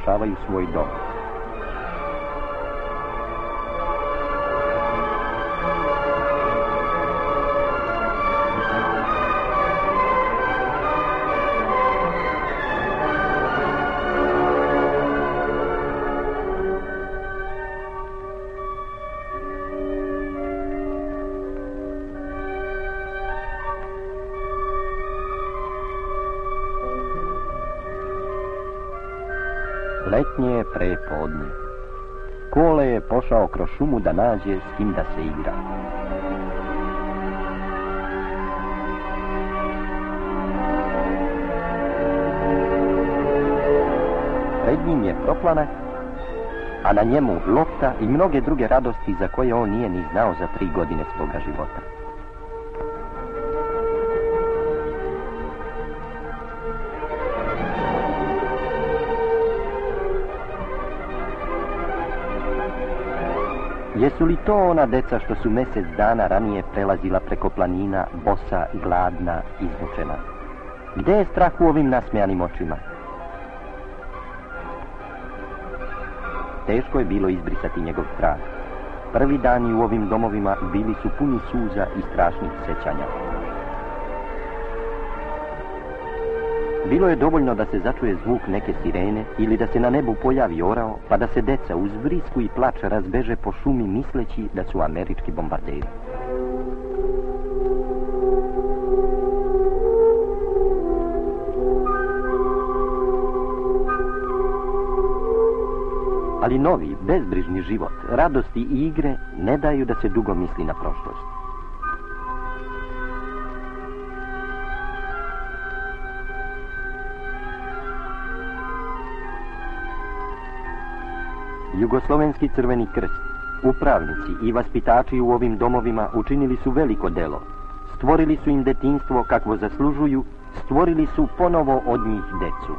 spašavaju svoj dom. Letnje je prepodne. Kole je pošao kroz šumu da nađe s kim da se igra. Pred njim je proplanak, a na njemu lopta i mnoge druge radosti za koje on nije ni znao za 3 godine svoga života. Jesu li to ona deca što su mjesec dana ranije prelazila preko planina, bosa, gladna, izmučena? Gde je strah u ovim nasmejanim očima? Teško je bilo izbrisati njegov strah. Prvi dani u ovim domovima bili su puni suza i strašnih sećanja. Bilo je dovoljno da se začuje zvuk neke sirene ili da se na nebu pojavi orao, pa da se deca uz vrisku i plač razbeže po šumi misleći da su američki bombarderi. Ali novi, bezbrižni život, radosti i igre ne daju da se dugo misli na prošlost. Jugoslovenski Crveni krst, upravnici i vaspitači u ovim domovima učinili su veliko delo. Stvorili su im detinjstvo kakvo zaslužuju, stvorili su ponovo od njih decu.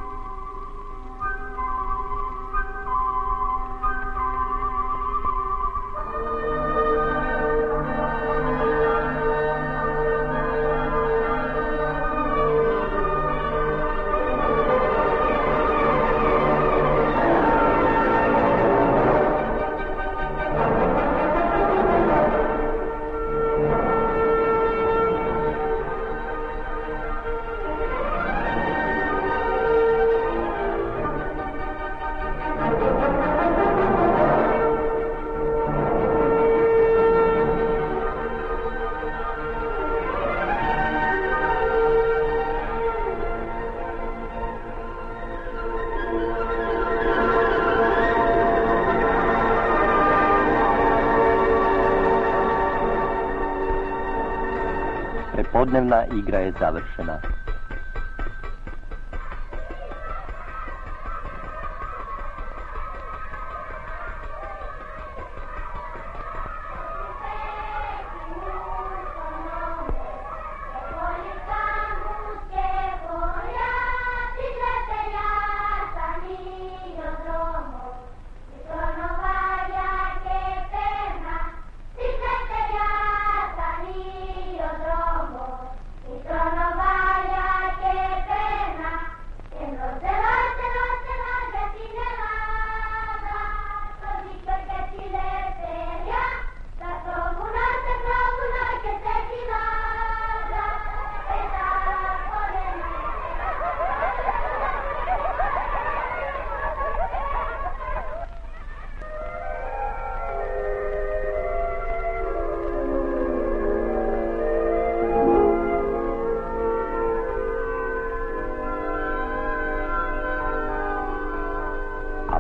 Podnevna igra je završena.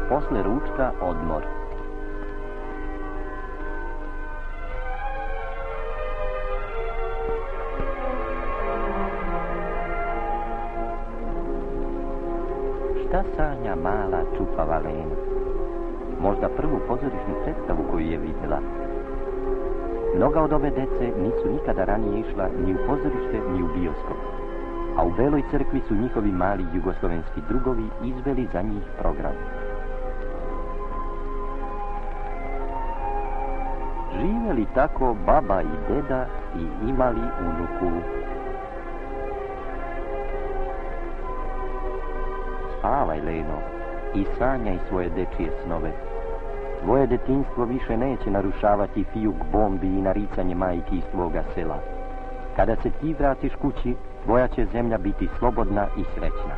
Posle ručka odmor. Šta sanja mala čupava Lena? Možda prvu pozorišnu predstavu koju je vidjela. Mnoga od ove dece nisu nikada ranije išla ni u pozorište ni u bioskop, a u Beloj crkvi su njihovi mali jugoslovenski drugovi izveli za njih program. Živjeli tako baba i deda i imali unuku. Spavaj, Leno, i sanjaj svoje dečije snove. Tvoje detinjstvo više neće narušavati fijuk bombi i naricanje majki iz tvoga sela. Kada se ti vratiš kući, tvoja će zemlja biti slobodna i srećna.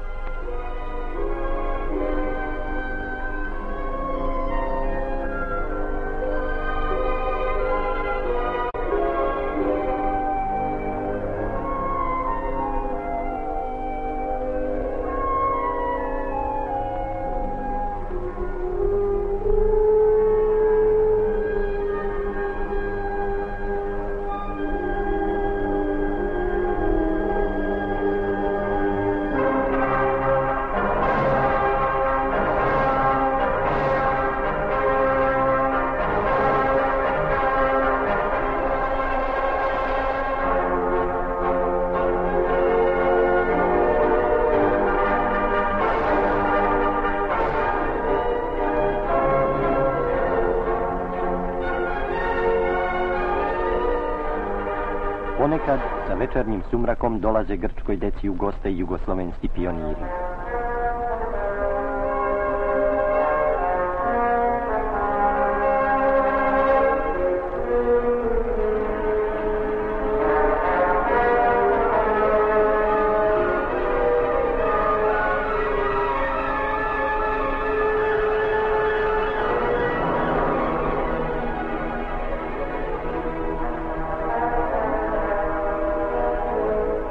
Ponekad sa večernjim sumrakom dolaze grčkoj deci u goste jugoslovenski pioniri.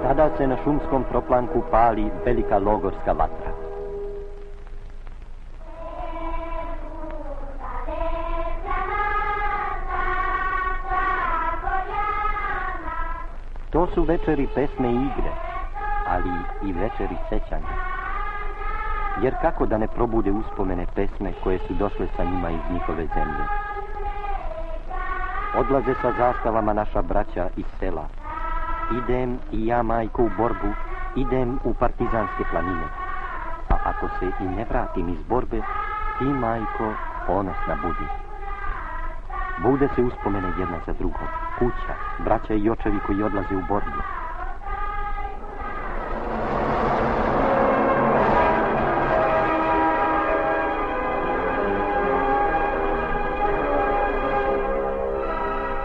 Tada se na šumskom proplanku pali velika logorska vatra. To su večeri pesme i igre, ali i večeri sećanja. Jer kako da ne probude uspomene pesme koje su došle sa njima iz njihove zemlje? Odlaze sa zastavama naša braća iz sela. Idem i ja, majko, u borbu, idem u partizanske planine. A ako se i ne vratim iz borbe, ti, majko, ponosna budi. Bude se uspomene jedna za drugom. Kuća, braća i očevi koji odlaze u borbu.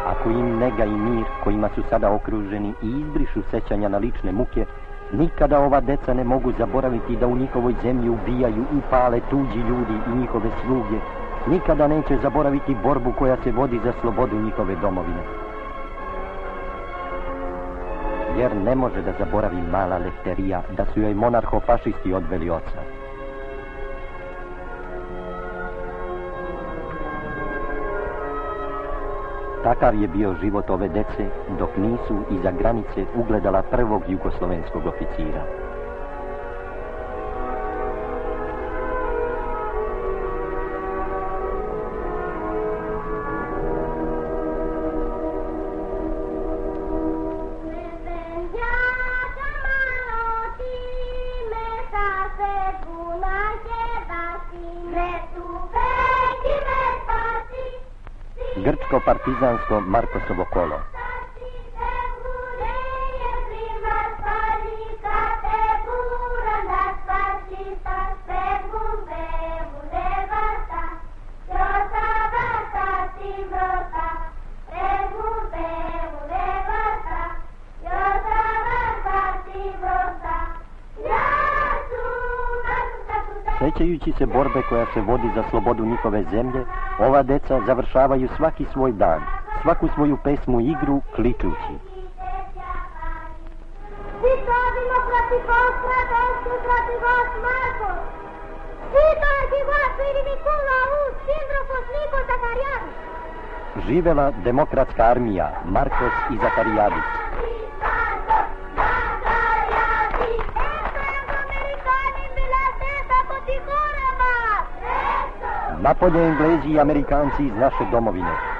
Ako im nega i mir kojima su sada okruženi i izbrišu sećanja na lične muke, nikada ova deca ne mogu zaboraviti da u njihovoj zemlji ubijaju i pale tuđi ljudi i njihove sluge. Nikada neće zaboraviti borbu koja se vodi za slobodu njihove domovine. Jer ne može da zaboravi mala Lefterija da su joj monarhofašisti odveli oca. Takav je bio život ove dece dok nisu iza granice ugledala prvog jugoslovenskog oficira. Grčko-partizansko Markosovo kolo. Sećajući se borbe koja se vodi za slobodu njihove zemlje, ova deca završavaju svaki svoj dan, svaku svoju pesmu i igru kličući. Živela demokratska armija, Markos i Zakarijadis. Napolje Englezi i Amerikanci iz naše domovine.